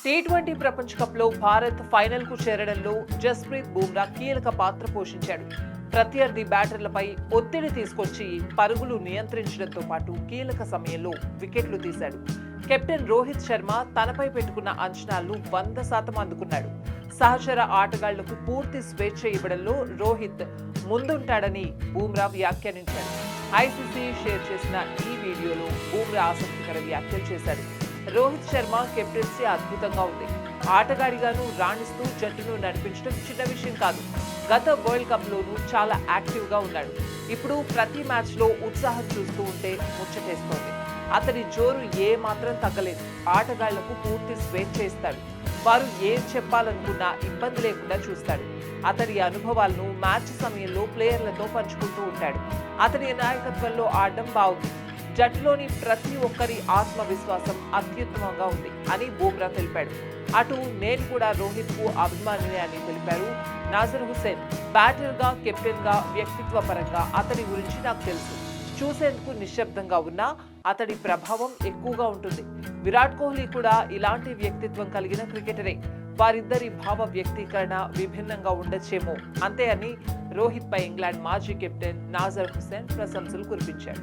T20 ప్రపంచ కప్లో భారత్ ఫైనల్కు చేరడంలో జస్ప్రీత్ బుమ్రా కీలక పాత్ర పోషించాడు. ప్రత్యర్థి బ్యాటర్లపై ఒత్తిడి తీసుకొచ్చి పరుగులు నియంత్రించడంతో పాటు కీలక సమయంలో వికెట్లు తీశాడు. కెప్టెన్ రోహిత్ శర్మ తనపై పెట్టుకున్న అంచనాలను 100% అందుకున్నాడు. సహచర ఆటగాళ్లకు పూర్తి స్వేచ్ఛ ఇవ్వడంలో రోహిత్ ముందుంటాడని బుమ్రా వ్యాఖ్యానించాడు. ఐసీసీ షేర్ చేసిన ఈ వీడియోలో బుమ్రా ఆసక్తికర వ్యాఖ్యలు చేశాడు. రోహిత్ శర్మ కెప్టెన్సీ అద్భుతంగా ఉంది. ఆటగాడిగాను రాణిస్తూ జట్టును నడిపించడం చిన్న విషయం కాదు. గత వరల్డ్ కప్ లోనూ చాలా యాక్టివ్ గా ఉన్నాడు. ఇప్పుడు ప్రతి మ్యాచ్ లో ఉత్సాహం చూస్తూ ఉంటే ముచ్చటేస్తోంది. అతని జోరు ఏ మాత్రం తగ్గలేదు. ఆటగాళ్లకు పూర్తి స్వేచ్ఛ ఇస్తాడు. వారు ఏం చెప్పాలనుకున్నా ఇబ్బంది లేకుండా చూస్తాడు. అతడి అనుభవాలను మ్యాచ్ సమయంలో ప్లేయర్లతో పంచుకుంటూ ఉంటాడు. అతని నాయకత్వంలో ఆడడం బాగుంది. జట్టులోని ప్రతి ఒక్కరి ఆత్మవిశ్వాసం అత్యుత్తమంగా ఉంది అని బుమ్రా తెలిపాడు. అటు నేను కూడా రోహిత్ కు అభిమానిని అని తెలిపారు నాజర్ హుసేన్. బ్యాటర్ గా, కెప్టెన్ గా, వ్యక్తిత్వ పరంగా అతడి గురించి నాకు తెలుసు. చూసేందుకు నిశ్శబ్దంగా ఉన్నా అతడి ప్రభావం ఎక్కువగా ఉంటుంది. విరాట్ కోహ్లీ కూడా ఇలాంటి వ్యక్తిత్వం కలిగిన క్రికెటరే. వారిద్దరి భావ వ్యక్తీకరణ విభిన్నంగా ఉండొచ్చేమో అంతే అని రోహిత్ పై ఇంగ్లాండ్ మాజీ కెప్టెన్ నాజర్ హుసేన్ ప్రశంసలు కురిపించాడు.